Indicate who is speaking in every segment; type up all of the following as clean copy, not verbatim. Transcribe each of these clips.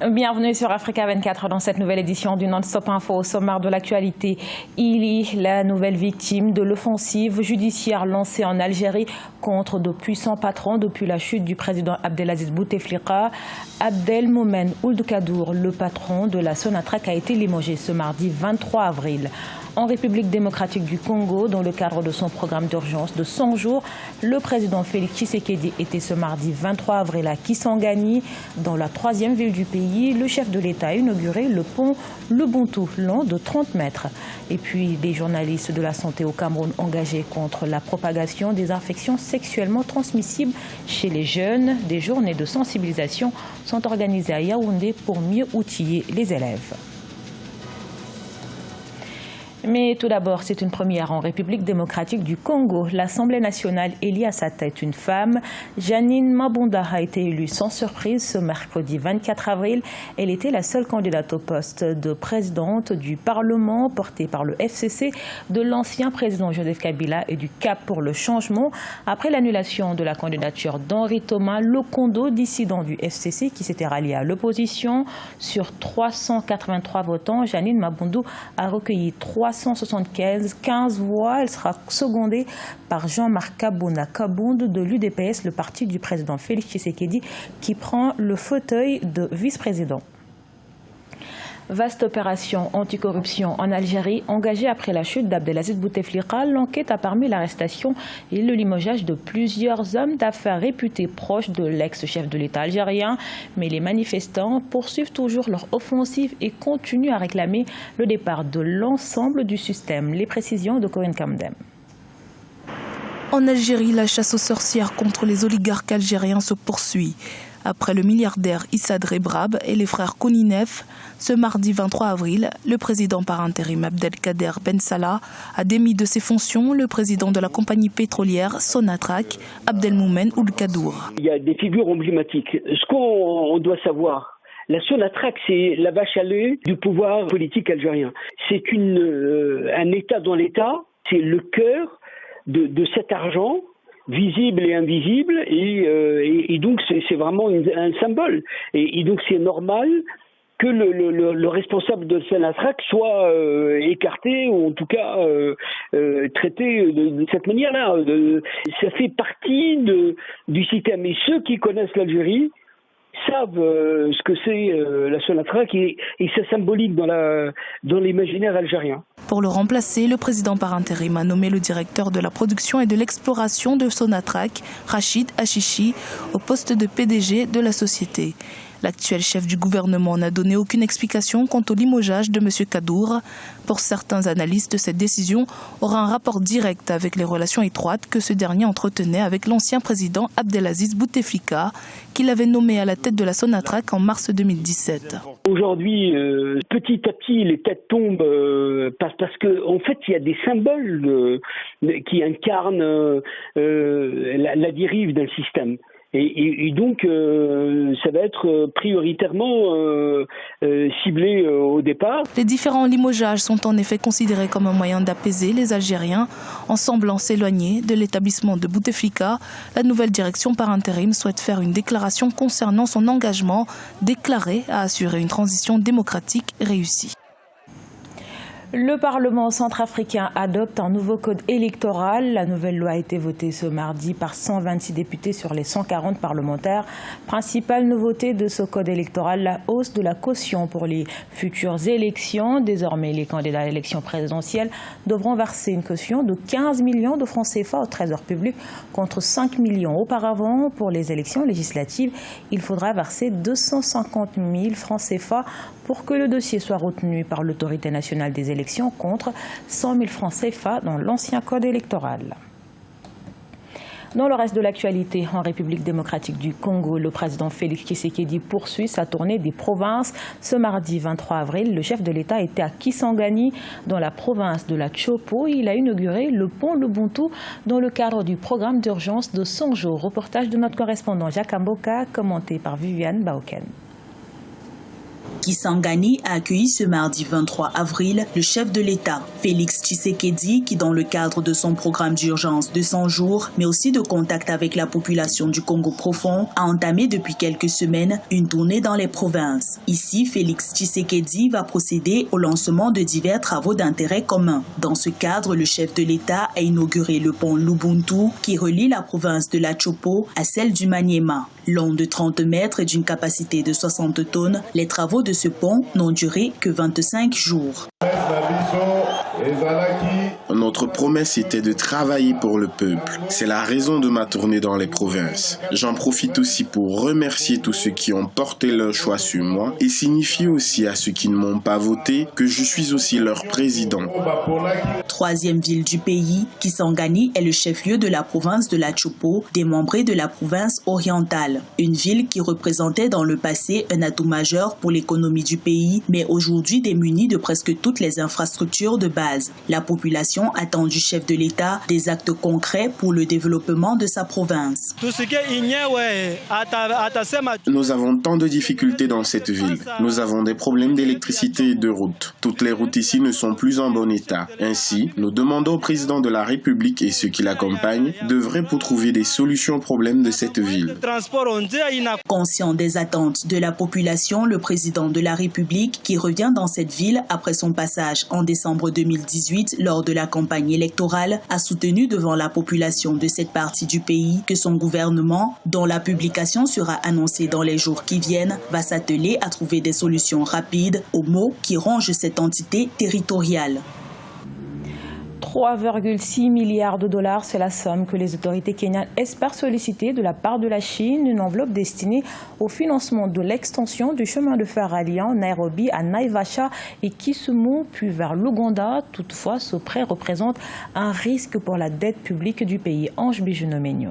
Speaker 1: Bienvenue sur Africa 24 dans cette nouvelle édition du Non-Stop Info. Au sommaire de l'actualité, Ili, la nouvelle victime de l'offensive judiciaire lancée en Algérie contre de puissants patrons depuis la chute du président Abdelaziz Bouteflika. Abdelmoumen Ould Kadour, le patron de la Sonatrach, a été limogé ce mardi 23 avril. En République démocratique du Congo, dans le cadre de son programme d'urgence de 100 jours, le président Félix Tshisekedi était ce mardi 23 avril à Kisangani, dans la 3e ville du pays. Le chef de l'État a inauguré le pont Lubuntu, long de 30 mètres. Et puis, des journalistes de la santé au Cameroun engagés contre la propagation des infections sexuellement transmissibles chez les jeunes. Des journées de sensibilisation sont organisées à Yaoundé pour mieux outiller les élèves. Mais tout d'abord, c'est une première en République démocratique du Congo. L'Assemblée nationale élit à sa tête une femme. Jeannine Mabunda a été élue sans surprise ce mercredi 24 avril. Elle était la seule candidate au poste de présidente du Parlement, portée par le FCC, de l'ancien président Joseph Kabila et du Cap pour le changement. Après l'annulation de la candidature d'Henri Thomas Lokondo, dissident du FCC, qui s'était rallié à l'opposition, sur 383 votants, Jeannine Mabunda a recueilli 375 voix. Elle sera secondée par Jean-Marc Kabunda Kabound de l'UDPS, le parti du président Félix Tshisekedi, qui prend le fauteuil de vice-président. Vaste opération anticorruption en Algérie engagée après la chute d'Abdelaziz Bouteflika. L'enquête a permis l'arrestation et le limogeage de plusieurs hommes d'affaires réputés proches de l'ex-chef de l'État algérien. Mais les manifestants poursuivent toujours leur offensive et continuent à réclamer le départ de l'ensemble du système. Les précisions de Corinne Kamdem.
Speaker 2: En Algérie, la chasse aux sorcières contre les oligarques algériens se poursuit. Après le milliardaire Issa Rebrab et les frères Kouninef, ce mardi 23 avril, le président par intérim Abdelkader Ben Salah a démis de ses fonctions le président de la compagnie pétrolière Sonatrach, Abdelmoumen Ould Kadour.
Speaker 3: Il y a des figures emblématiques. Ce qu'on doit savoir, la Sonatrach, c'est la vache à lait du pouvoir politique algérien. C'est un État dans l'État, c'est le cœur de cet argent visible et invisible, et donc c'est vraiment un symbole. Et donc c'est normal que le responsable de Sonatrach soit écarté, ou en tout cas traité de cette manière-là. Ça fait partie du système. Et ceux qui connaissent l'Algérie savent ce que c'est la Sonatrach, et c'est symbolique dans l'imaginaire algérien.
Speaker 2: Pour le remplacer, le président par intérim a nommé le directeur de la production et de l'exploration de Sonatrach, Rachid Achichi, au poste de PDG de la société. L'actuel chef du gouvernement n'a donné aucune explication quant au limogeage de M. Kadour. Pour certains analystes, cette décision aura un rapport direct avec les relations étroites que ce dernier entretenait avec l'ancien président Abdelaziz Bouteflika, qu'il avait nommé à la tête de la Sonatrach en mars 2017.
Speaker 3: Aujourd'hui, petit à petit, les têtes tombent parce que, en fait, il y a des symboles qui incarnent la dérive d'un système. Et donc, ça va être prioritairement ciblé au départ.
Speaker 2: Les différents limogeages sont en effet considérés comme un moyen d'apaiser les Algériens en semblant s'éloigner de l'établissement de Bouteflika. La nouvelle direction par intérim souhaite faire une déclaration concernant son engagement déclaré à assurer une transition démocratique réussie.
Speaker 1: Le Parlement centrafricain adopte un nouveau code électoral. La nouvelle loi a été votée ce mardi par 126 députés sur les 140 parlementaires. Principale nouveauté de ce code électoral, la hausse de la caution pour les futures élections. Désormais, les candidats à l'élection présidentielle devront verser une caution de 15 millions de francs CFA au Trésor public contre 5 millions auparavant. Pour les élections législatives, il faudra verser 250 000 francs CFA pour que le dossier soit retenu par l'autorité nationale des élections contre 100 000 francs CFA dans l'ancien code électoral. Dans le reste de l'actualité, en République démocratique du Congo, le président Félix Tshisekedi poursuit sa tournée des provinces. Ce mardi 23 avril, le chef de l'État était à Kisangani, dans la province de la Chopo. Il a inauguré le pont Lubuntu dans le cadre du programme d'urgence de 100 jours. Reportage de notre correspondant Jacques Amboka, commenté par Viviane Baoken.
Speaker 4: Kisangani a accueilli ce mardi 23 avril le chef de l'État, Félix Tshisekedi, qui dans le cadre de son programme d'urgence de 100 jours, mais aussi de contact avec la population du Congo profond, a entamé depuis quelques semaines une tournée dans les provinces. Ici, Félix Tshisekedi va procéder au lancement de divers travaux d'intérêt commun. Dans ce cadre, le chef de l'État a inauguré le pont Lubuntu qui relie la province de la Chopo à celle du Maniema. Long de 30 mètres et d'une capacité de 60 tonnes, les travaux de ce pont n'ont duré que 25 jours.
Speaker 5: Notre promesse était de travailler pour le peuple. C'est la raison de ma tournée dans les provinces. J'en profite aussi pour remercier tous ceux qui ont porté leur choix sur moi et signifier aussi à ceux qui ne m'ont pas voté que je suis aussi leur président.
Speaker 4: Troisième ville du pays, Kisangani est le chef-lieu de la province de la Chopo, démembrée de la province orientale. Une ville qui représentait dans le passé un atout majeur pour l'économie du pays, mais aujourd'hui démunie de presque toutes les infrastructures de base. La population attend du chef de l'État des actes concrets pour le développement de sa province.
Speaker 5: Nous avons tant de difficultés dans cette ville. Nous avons des problèmes d'électricité et de routes. Toutes les routes ici ne sont plus en bon état. Ainsi, nous demandons au président de la République et ceux qui l'accompagnent d'œuvrer pour trouver des solutions aux problèmes de cette ville.
Speaker 4: Conscient des attentes de la population, le président de la République, qui revient dans cette ville après son passage en décembre 2018 lors de la campagne électorale, a soutenu devant la population de cette partie du pays que son gouvernement, dont la publication sera annoncée dans les jours qui viennent, va s'atteler à trouver des solutions rapides aux maux qui rongent cette entité territoriale.
Speaker 1: 3,6 milliards de dollars, c'est la somme que les autorités kenyanes espèrent solliciter de la part de la Chine, une enveloppe destinée au financement de l'extension du chemin de fer alliant Nairobi à Naivasha et Kisumu, puis vers l'Ouganda. Toutefois, ce prêt représente un risque pour la dette publique du pays. Ange Bijunomenyo.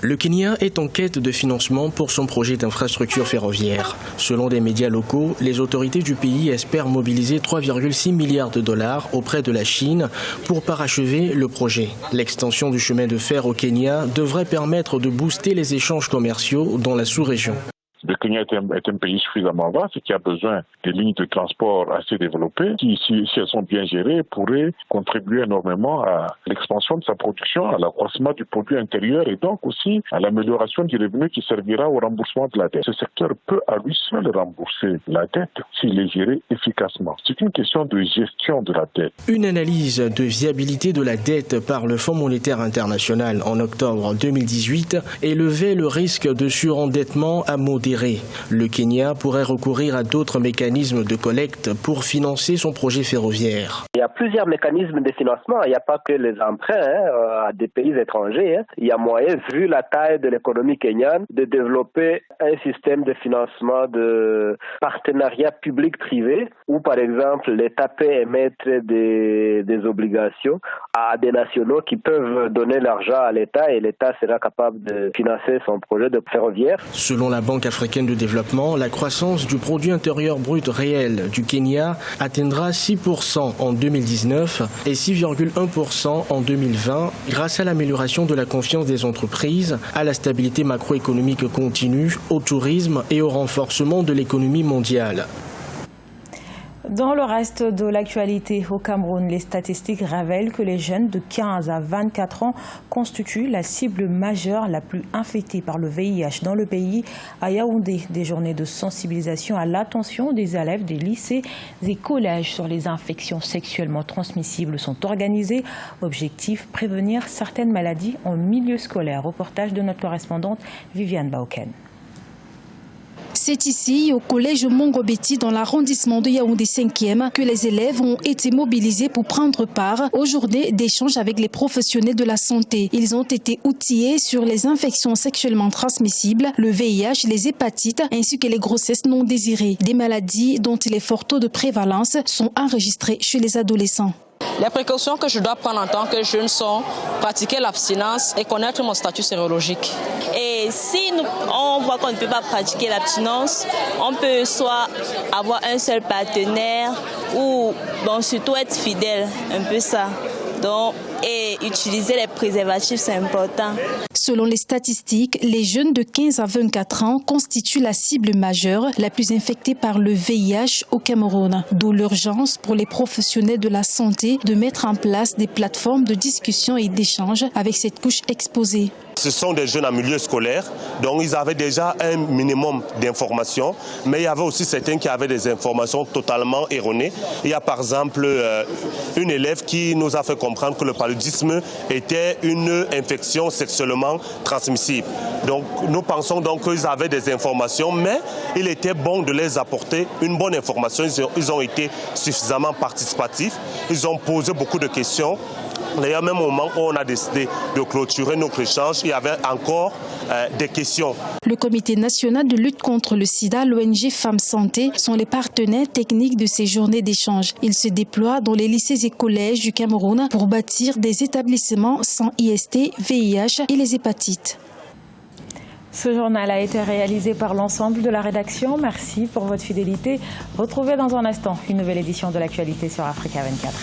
Speaker 6: Le Kenya est en quête de financement pour son projet d'infrastructure ferroviaire. Selon des médias locaux, les autorités du pays espèrent mobiliser 3,6 milliards de dollars auprès de la Chine pour parachever le projet. L'extension du chemin de fer au Kenya devrait permettre de booster les échanges commerciaux dans la sous-région.
Speaker 7: Le Kenya est un pays suffisamment vaste qui a besoin de lignes de transport assez développées qui, si elles sont bien gérées, pourraient contribuer énormément à l'expansion de sa production, à l'accroissement du produit intérieur et donc aussi à l'amélioration du revenu qui servira au remboursement de la dette. Ce secteur peut à lui seul rembourser la dette s'il est géré efficacement. C'est une question de gestion de la dette.
Speaker 6: Une analyse de viabilité de la dette par le Fonds monétaire international en octobre 2018 élevait le risque de surendettement à modéré. Le Kenya pourrait recourir à d'autres mécanismes de collecte pour financer son projet ferroviaire.
Speaker 8: Il y a plusieurs mécanismes de financement. Il n'y a pas que les emprunts à des pays étrangers. Il y a moyen, vu la taille de l'économie kenyane, de développer un système de financement de partenariat public-privé où, par exemple, l'État peut émettre des obligations à des nationaux qui peuvent donner l'argent à l'État et l'État sera capable de financer son projet de ferroviaire.
Speaker 6: Selon la Banque africaine de développement, la croissance du produit intérieur brut réel du Kenya atteindra 6% en 2019 et 6,1% en 2020 grâce à l'amélioration de la confiance des entreprises, à la stabilité macroéconomique continue, au tourisme et au renforcement de l'économie mondiale.
Speaker 1: Dans le reste de l'actualité au Cameroun, les statistiques révèlent que les jeunes de 15 à 24 ans constituent la cible majeure la plus infectée par le VIH dans le pays. À Yaoundé, des journées de sensibilisation à l'attention des élèves des lycées et collèges sur les infections sexuellement transmissibles sont organisées. Objectif, prévenir certaines maladies en milieu scolaire. Reportage de notre correspondante Viviane Baoken.
Speaker 9: C'est ici, au collège Mongobeti, dans l'arrondissement de Yaoundé 5e, que les élèves ont été mobilisés pour prendre part aux journées d'échange avec les professionnels de la santé. Ils ont été outillés sur les infections sexuellement transmissibles, le VIH, les hépatites, ainsi que les grossesses non désirées. Des maladies dont les forts taux de prévalence sont enregistrés chez les adolescents.
Speaker 10: Les précautions que je dois prendre en tant que jeune sont pratiquer l'abstinence et connaître mon statut sérologique. Et si on voit qu'on ne peut pas pratiquer l'abstinence, on peut soit avoir un seul partenaire ou surtout être fidèle, un peu ça. Donc, et utiliser les préservatifs, c'est important.
Speaker 9: Selon les statistiques, les jeunes de 15 à 24 ans constituent la cible majeure la plus infectée par le VIH au Cameroun. D'où l'urgence pour les professionnels de la santé de mettre en place des plateformes de discussion et d'échange avec cette couche exposée.
Speaker 11: Ce sont des jeunes en milieu scolaire, donc ils avaient déjà un minimum d'informations, mais il y avait aussi certains qui avaient des informations totalement erronées. Il y a par exemple une élève qui nous a fait comprendre que le paludisme était une infection sexuellement transmissible. Donc nous pensons donc qu'ils avaient des informations, mais il était bon de les apporter une bonne information. Ils ont été suffisamment participatifs, ils ont posé beaucoup de questions. D'ailleurs, même au moment où on a décidé de clôturer notre échange, il y avait encore des questions.
Speaker 9: Le Comité national de lutte contre le sida, l'ONG Femmes Santé, sont les partenaires techniques de ces journées d'échange. Ils se déploient dans les lycées et collèges du Cameroun pour bâtir des établissements sans IST, VIH et les hépatites.
Speaker 1: Ce journal a été réalisé par l'ensemble de la rédaction. Merci pour votre fidélité. Retrouvez dans un instant une nouvelle édition de l'actualité sur Africa 24.